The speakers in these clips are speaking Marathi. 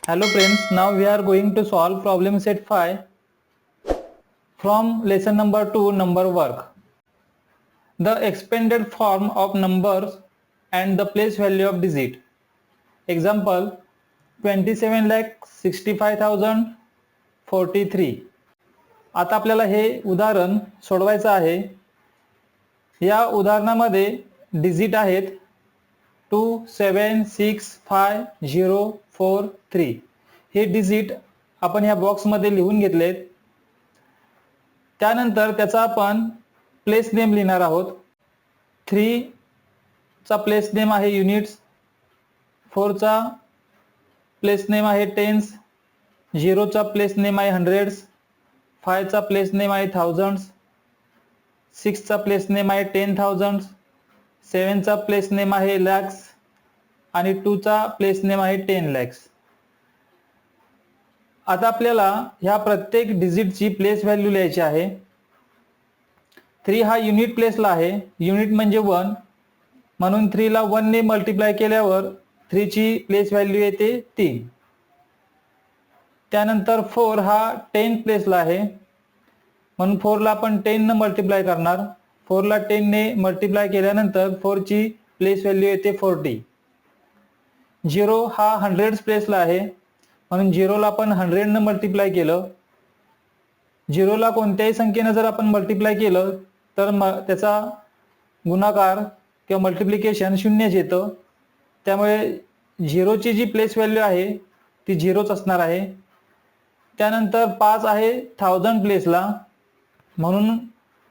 Hello friends, now we are going to solve problem set 5 from lesson number 2 number work. The expanded form of numbers and the place value of digit. Example 27,65,043. आता आपल्याला हे उदाहरण सोडवायचं आहे. या उदाहरणामध्ये डिजिट आहेत 2765,043. हे डिजिट आपण या बॉक्समध्ये लिहून घेतलेत. त्यानंतर त्याचा आपण प्लेस नेम लिहिणार आहोत. 3 चा प्लेस नेम आहे युनिट्स, 4 चा प्लेस नेम आहे टेन्स, 0 चा प्लेस नेम आहे हंड्रेड्स, 5 चा प्लेस नेम आहे थाउजंड्स, 6 चा प्लेस नेम आहे 10,000, 7 चा प्लेस नेम आहे लॅक्स आणि 2 चा प्लेस नेम आहे 10 लॅक्स. आता आपल्याला ह्या प्रत्येक डिजिटची प्लेस व्हॅल्यू लिहायची आहे. 3 हा युनिट प्लेसला आहे. युनिट म्हणजे 1, म्हणून 3 ला 1 ने मल्टिप्लाय केल्यावर 3 ची प्लेस व्हॅल्यू येते 3. त्यानंतर 4 हा 10 प्लेसला आहे, म्हणून 4 ला आपण 10 ने मल्टिप्लाय करणार. 4 ला 10 ने मल्टिप्लाय केल्यानंतर 4 ची प्लेस व्हॅल्यू येते 40. 0 हा हंड्रेड्स प्लेसला आहे, म्हणून 0 ला आपण 100 ने मल्टिप्लाय केलं. 0 ला कोणत्याही संख्येने जर आपण मल्टिप्लाय केलं तर त्याचा गुणाकार किंवा मल्टिप्लिकेशन 0च येतं. त्यामुळे 0 ची जी प्लेस व्हॅल्यू आहे ती 0च असणार आहे. त्यानंतर 5 आहे 1000 प्लेसला, म्हणून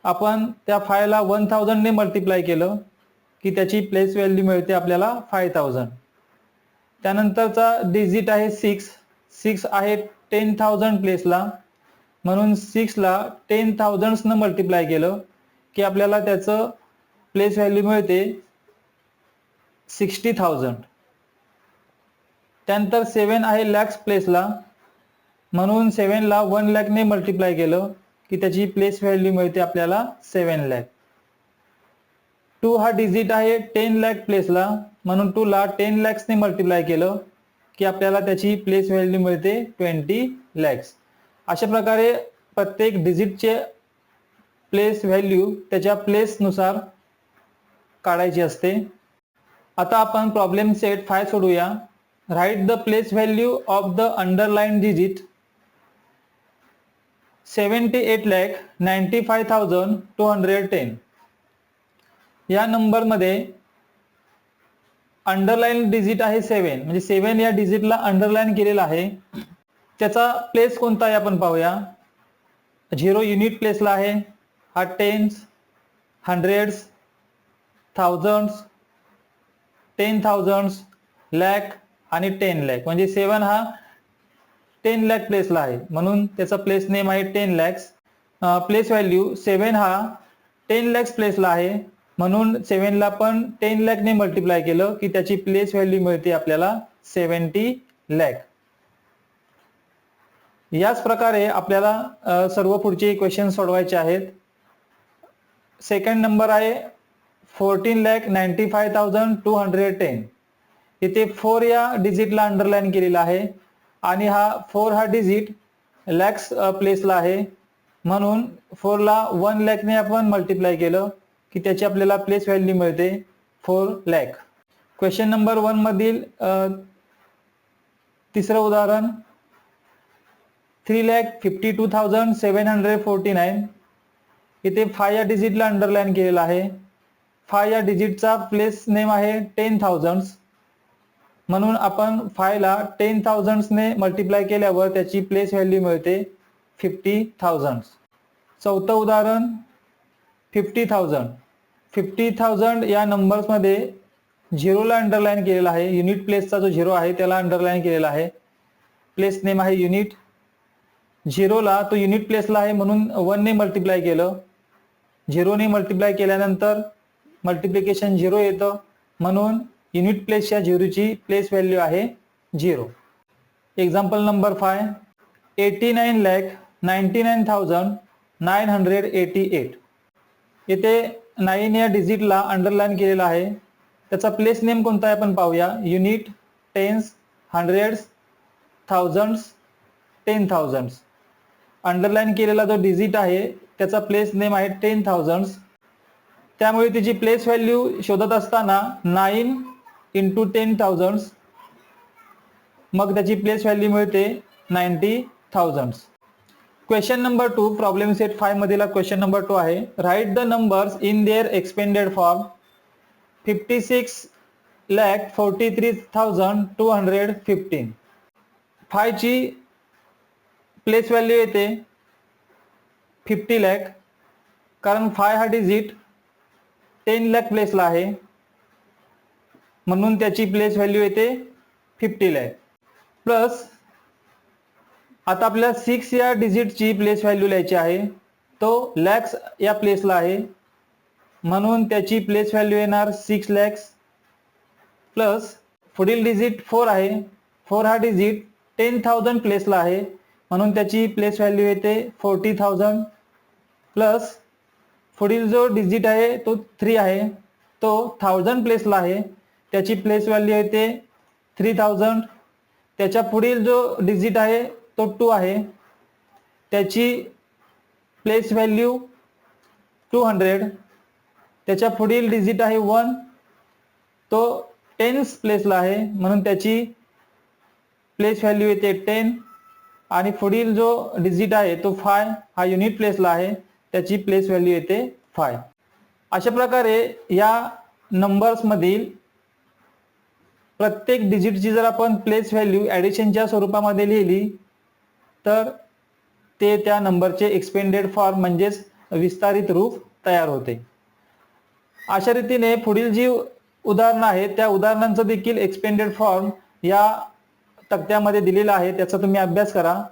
आपण त्या 5 ला 1000 ने मल्टिप्लाय केलं की त्याची प्लेस व्हॅल्यू मिळते आपल्याला 5000. त्यानंतरचा डिजिट आहे 6. 6 आहे 10,000 प्लेसला, म्हणून 6 ला 10,000 ने मल्टिप्लाय केलं की आपल्याला त्याचं प्लेस व्हॅल्यू मिळते 60,000. त्यानंतर 7 आहे लॅक्स प्लेसला, म्हणून 7 ला 1 लाख ने मल्टिप्लाय केलं की त्याची प्लेस व्हॅल्यू मिळते आपल्याला 7 लाख. 2 हा डिजिट आहे 10 लाख प्लेसला, म्हणून 2 ला 10 lakhs ने मल्टिप्लाय केलं की आपल्याला त्याची प्लेस व्हॅल्यू मिळते 20 lakhs. अशा प्रकारे प्रत्येक डिजिटचे प्लेस व्हॅल्यू त्याच्या प्लेसनुसार काढायची असते. आता आपण प्रॉब्लेम सेट 5 सोडूया. Write the place value of the underline digit 78,95,210. या नंबरमध्ये अंडरलाईन डिजिट आहे 7, म्हणजे 7 या डिजिटला अंडरलाईन केलेला आहे. त्याचा प्लेस कोणता आहे आपण पाहूया. 0 युनिट प्लेसला आहे. हा टेन्स, हंड्रेड्स, थाउजंड्स, 10,000, लॅक आणि 10 लॅक, म्हणजे 7 हा 10 लाख प्लेसला आहे, म्हणून त्याचा प्लेस नेम आहे 10 लॅक्स. प्लेस व्हॅल्यू 7 हा 10 लॅक्स प्लेसला आहे, म्हणून 7 ला पण 10 लाख ने मल्टिप्लाय केलं की त्याची प्लेस व्हॅल्यू मिळते आपल्याला 70 लाख. याच प्रकारे आपल्याला सर्व पुढचे इक्वेशन सोडवायचे आहेत. सेकंड नंबर आहे 14,95,210. इथे 4 या डिजिटला अंडरलाईन केलेला आहे आणि हा 4 हा डिजिट लॅक्स प्लेसला आहे, म्हणून 4 ला 1 लाख ने आपण मल्टिप्लाय केलं की त्याची आपल्याला प्लेस व्हॅल्यू मिळते 4 लाख. क्वेश्चन नंबर 1 मधील तिसरं उदाहरण 3,52,749. इथे 5 या डिजिटला अंडरलाईन केलेला आहे. 5 या डिजिटचा प्लेस नेम आहे 10,000, म्हणून आपण 5 ला 10,000 ने मल्टिप्लाय केल्यावर त्याची प्लेस व्हॅल्यू मिळते 50,000. चौथं उदाहरण 50,000. 50,000 या नंबर्समध्ये 0 ला अंडरलाईन केलेला आहे. युनिट प्लेसचा जो 0 आहे त्याला अंडरलाईन केलेला आहे. प्लेस नेम आहे युनिट. 0 ला तो युनिट प्लेसला आहे, म्हणून 1 ने मल्टिप्लाय केलं. 0 ने मल्टिप्लाय केल्यानंतर मल्टिप्लिकेशन 0 येतं, म्हणून युनिट प्लेसच्या 0 ची प्लेस व्हॅल्यू आहे 0. Example number 5 89,99,988. इथे 9 या डिजिटला अंडरलाईन केलेला आहे. त्याचा प्लेस नेम कोणता आहे आपण पाहूया. Unit, tens, hundreds, thousands, 10,000. Underline केलेला जो डिजिट आहे त्याचा प्लेस नेम आहे 10,000. त्यामुळे त्याची प्लेस व्हॅल्यू शोधत असताना 9 इंटू 10,000, मग त्याची प्लेस व्हॅल्यू मिळते 90,000. क्वेश्चन नंबर 2, प्रॉब्लेम सेट 5 मधील क्वेश्चन नंबर 2 आहे. Write the numbers in their expanded form. 56,43,215. 5 ची प्लेस व्हॅल्यू येते 50 लाख, कारण 5 हा डिजिट 10 लाख प्लेसला आहे, म्हणून त्याची प्लेस व्हॅल्यू येते 50 लाख. प्लस आता आपल्याला 6 या डिजिटची प्लेस व्हॅल्यू लिहायची आहे. तो लॅक्स या प्लेसला आहे, म्हणून त्याची प्लेस व्हॅल्यू येणार 6 लाख. प्लस पुढील डिजिट 4 आहे. 4 हा डिजिट 10,000 प्लेसला आहे, म्हणून त्याची प्लेस व्हॅल्यू येते 40,000. प्लस पुढील जो डिजिट आहे तो 3 आहे, तो 1000 प्लेसला आहे, त्याची प्लेस व्हॅल्यू येते 3000. त्याच्या पुढील जो डिजिट आहे तो 2 आहे, त्याची प्लेस व्हॅल्यू 200. त्याच्या पुढील डिजिट आहे 1, तो 10th प्लेसला आहे, म्हणून त्याची प्लेस व्हॅल्यू येते 10. आणि पुढील जो डिजिट आहे तो 5 हा युनिट प्लेसला आहे, त्याची प्लेस व्हॅल्यू येते 5. अशा प्रकारे या नंबर्स मधील प्रत्येक डिजिटची जर आपण प्लेस व्हॅल्यू ॲडिशनच्या स्वरूपामध्ये लिहिली तर ते त्या नंबरचे एक्सपेंडेड फॉर्म म्हणजेच विस्तारित रूप तयार होते. अशा रीतीने पुढील जी उदाहरणं आहेत त्या उदाहरणांचं देखील एक्सपेंडेड फॉर्म या तक्त्यामध्ये दिलेला आहे, त्याचा तुम्ही अभ्यास करा.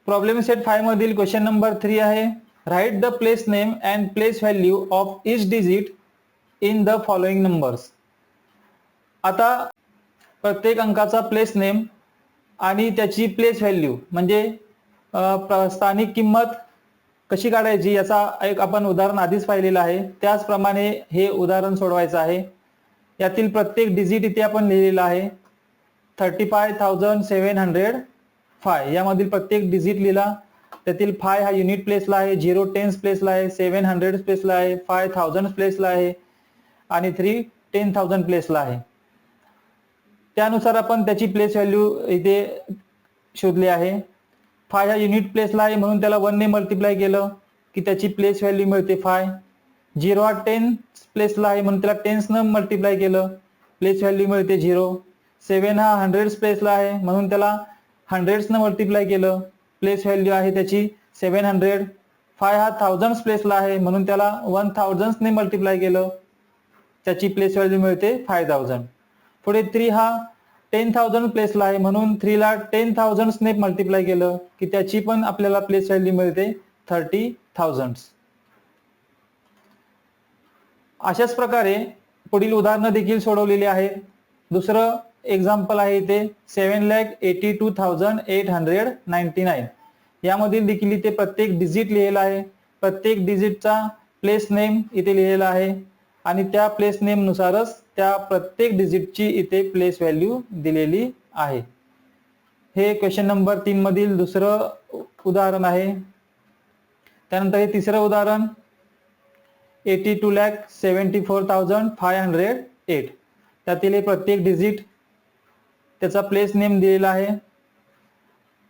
प्रॉब्लेम सेट 5 मधील क्वेश्चन नंबर 3 आहे. Right the place name and place value of each digit in the following numbers. आता प्रत्येक अंकाचा प्लेस नेम आणि त्याची प्लेस व्हॅल्यू म्हणजे स्थानिक किंमत कशी काढायची याचा एक आपण उदाहरण आधीच पाहिलेलं आहे. त्याचप्रमाणे हे उदाहरण सोडवायचं आहे. यातील प्रत्येक डिजिट इथे आपण लिहिलेला आहे. 35,705 यामधील प्रत्येक डिजिट लिहिला. त्यातील 5 हा युनिट प्लेसला आहे, 0 10th प्लेसला आहे, 700 प्लेसला आहे, 5,000 प्लेसला आहे आणि 3 10,000 प्लेसला आहे. त्यानुसार आपण त्याची प्लेस व्हॅल्यू इथे शोधली आहे. 5 हा युनिट प्लेसला आहे, म्हणून त्याला 1 ने मल्टिप्लाय केलं की त्याची प्लेस व्हॅल्यू मिळते 5. 0 हा 10th प्लेसला आहे, म्हणून त्याला 10th न मल्टिप्लाय केलं, प्लेस व्हॅल्यू मिळते 0. 7 हा 100th प्लेसला आहे, म्हणून त्याला 100th न मल्टिप्लाय केलं, प्लेस व्हॅल्यू आहे त्याची 700. 5 हा 1000th प्लेसला आहे, म्हणून त्याला 1000th ने मल्टिप्लाय केलं, त्याची प्लेस व्हॅल्यू मिळते 5000. पुढे 3 हा 10,000 प्लेसला आहे, म्हणून 3 ला 10,000 ने मल्टिप्लाय केलं की त्याची पण आपल्याला प्लेस व्हॅल्यू मिळते 30,000. अशाच प्रकारे पुढील उदाहरणं देखील सोडवलेली आहेत. दुसरं एक्झाम्पल आहे इथे 7,82,899. यामधील देखील इथे प्रत्येक डिजिट लिहिलेला आहे. प्रत्येक डिजिटचा प्लेस नेम इथे लिहिलेला आहे आणि त्या प्लेस नेम नुसारच त्या प्रत्येक डिजिटची इथे प्लेस व्हॅल्यू दिलेली आहे. हे क्वेश्चन नंबर 3 मधील दुसरं उदाहरण आहे. त्यानंतर हे तिसरं उदाहरण 82,74,508. त्यातील प्रत्येक डिजिट त्याचा प्लेस नेम दिलेला आहे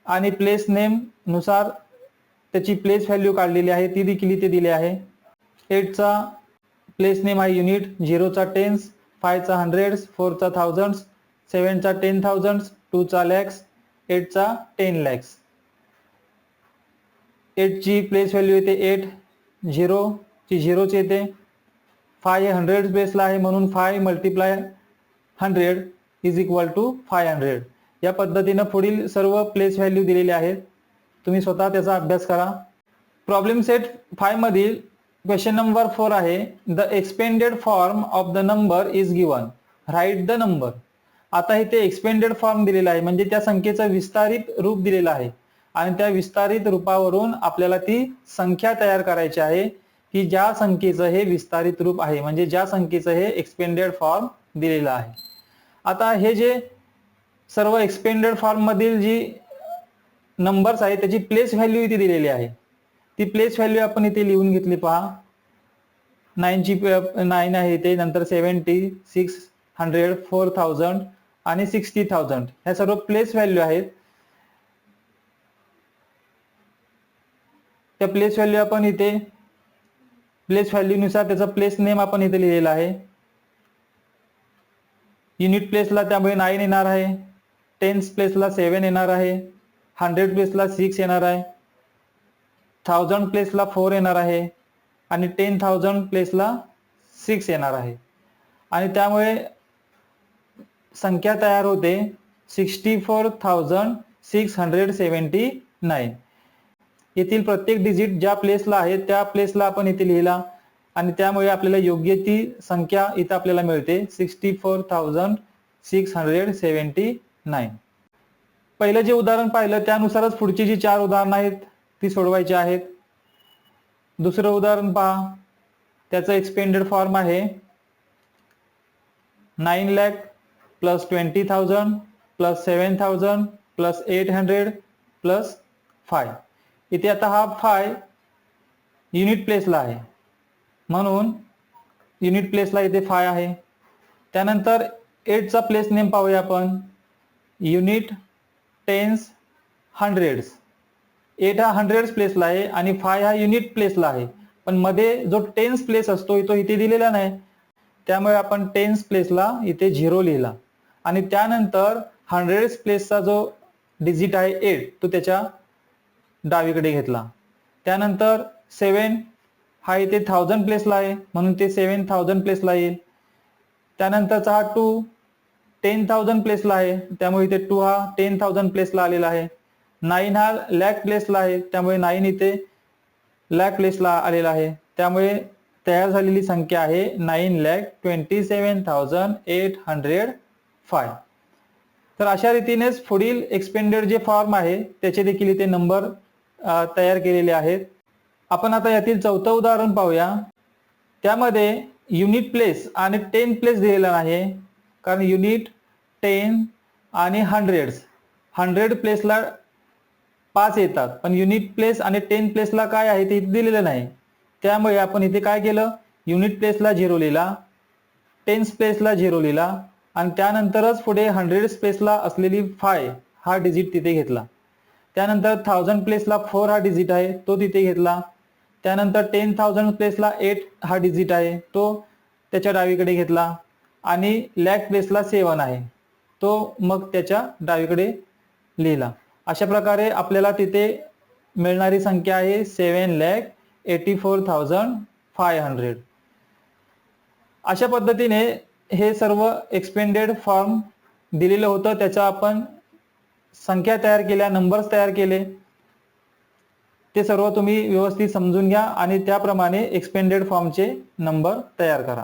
आणि प्लेस नेम नुसार त्याची प्लेस व्हॅल्यू काढलेली आहे, ती देखील इथे दिली आहे. 8 चा प्लेस नेम आहे युनिट, 0 चा 10s, 5 चा 100s, 4 चा 1000s, 7 चा 10,000s, 2 चा lakhs, 8 चा 10 lakhs. 8 ची प्लेस व्हॅल्यू येते 8, 0 ची 0च येते. 5 हे 100 बेसला आहे, म्हणून 5 मल्टिप्लाय 100 इज इक्वल टू 500. या पद्धतीने पुढील सर्व प्लेस व्हॅल्यू दिलेले आहेत. तुम्ही स्वतः त्याचा अभ्यास करा. प्रॉब्लेम सेट 5 मधील क्वेश्चन नंबर 4 आहे. The expanded form of the number is given, write the number. आता इथे एक्सपेंडेड फॉर्म दिलेला आहे, म्हणजे त्या संख्येचं विस्तारित रूप दिलेलं आहे आणि त्या विस्तारित रूपावरून आपल्याला ती संख्या तयार करायची आहे की ज्या संख्येचं हे विस्तारित रूप आहे, म्हणजे ज्या संख्येचं हे एक्सपेंडेड फॉर्म दिलेलं आहे. आता हे जे सर्व एक्सपेंडेड फॉर्म मधील जी नंबर्स आहे त्याची प्लेस व्हॅल्यू इथे दिलेली आहे. ती प्लेस व्हॅल्यू आपण इथे लिहून घेतली पहा. 9 आहे इथे, नंतर 70, 600, 4000 आणि 60,000 ह्या सर्व प्लेस व्हॅल्यू आहेत. त्या प्लेस व्हॅल्यू आपण इथे प्लेस व्हॅल्यू नुसार त्याचा प्लेस नेम आपण इथे लिहिलेला आहे. युनिट प्लेसला त्यामुळे 9 येणार आहे, टेन्स प्लेसला 7 येणार आहे, 100 प्लेसला 6 येणार आहे, 1000 प्लेसला 4 येणार आहे आणि 10,000 प्लेसला 6 येणार आहे. आणि त्यामुळे संख्या तयार होते 64,679. येथील प्रत्येक डिजिट ज्या प्लेसला आहे त्या प्लेसला आपण इथे लिहिला आणि त्यामुळे आपल्याला योग्य ती संख्या इथे आपल्याला मिळते 64,679. पहिलं जे उदाहरण पाहिलं त्यानुसारच पुढची जी 4 उदाहरणं आहेत ती सोडवायची आहेत. दुसरं उदाहरण पहा, त्याचं एक्सपेंडेड फॉर्म आहे 9 lakh plus 20,000 plus 7,000 plus 800 plus 5. इथे आता हा 5 युनिट प्लेसला आहे म्हणून युनिट प्लेसला इथे 5 आहे. त्यानंतर 8चा प्लेस नेम पाहूया आपण. Unit, tens, hundreds. 8 हा हंड्रेड्स प्लेसला आहे आणि 5 हा युनिट प्लेसला आहे, पण मध्ये जो टेन्स प्लेस असतो तो इथे दिलेला नाही, त्यामुळे आपण टेन्स प्लेसला इथे 0 लिहिला आणि त्यानंतर हंड्रेड्स प्लेसचा जो डिजिट आहे 8 तो त्याच्या डावीकडे घेतला. त्यानंतर 7 हा इथे 1000 प्लेसला आहे म्हणून ते 7,000 प्लेसला येईल. त्यानंतरचा हा 2 10,000 प्लेसला आहे त्यामुळे इथे 2 हा 10,000 प्लेसला आलेला आहे. 9 हा लॅक प्लेसला आहे त्यामुळे 9 इथे लॅक प्लेसला आलेला आहे. त्यामुळे तयार झालेली संख्या आहे 9,27,805. तर अशा रीतीनेच पुढील एक्सपेंडेड जे फॉर्म आहे त्याचे देखील इथे नंबर तयार केलेले आहेत. आपण आता यातील चौथं उदाहरण पाहूया. त्यामध्ये युनिट प्लेस आणि 10 प्लेस दिलेला आहे, कारण युनिट, 10 आणि हंड्रेड्स 100 प्लेसला 5 येतात, पण युनिट प्लेस आणि 10 प्लेसला काय आहे ते इथे दिलेलं नाही. त्यामुळे आपण इथे काय केलं, युनिट प्लेसला 0 लिहिला, टेन्स प्लेसला 0 लिहिला आणि त्यानंतरच पुढे 100 प्लेसला असलेली 5 हा डिजिट तिथे घेतला. त्यानंतर 1000 प्लेसला 4 हा डिजिट आहे तो तिथे घेतला. त्यानंतर 10,000 प्लेसला 8 हा डिजिट आहे तो त्याच्या डावीकडे घेतला आणि लॅक प्लेसला 7 आहे तो मग त्याच्या डावीकडे लिहिला. अशा प्रकारे आपल्याला तिथे मिळणारी संख्या आहे 7,84,500. अशा पद्धतीने हे सर्व एक्सपेंडेड फॉर्म दिलेलं होतं, त्याचा आपण संख्या तयार केल्या, नंबर्स तयार केले. ते सर्व तुम्ही व्यवस्थित समजून घ्या आणि त्याप्रमाणे एक्सपेंडेड फॉर्मचे नंबर तयार करा.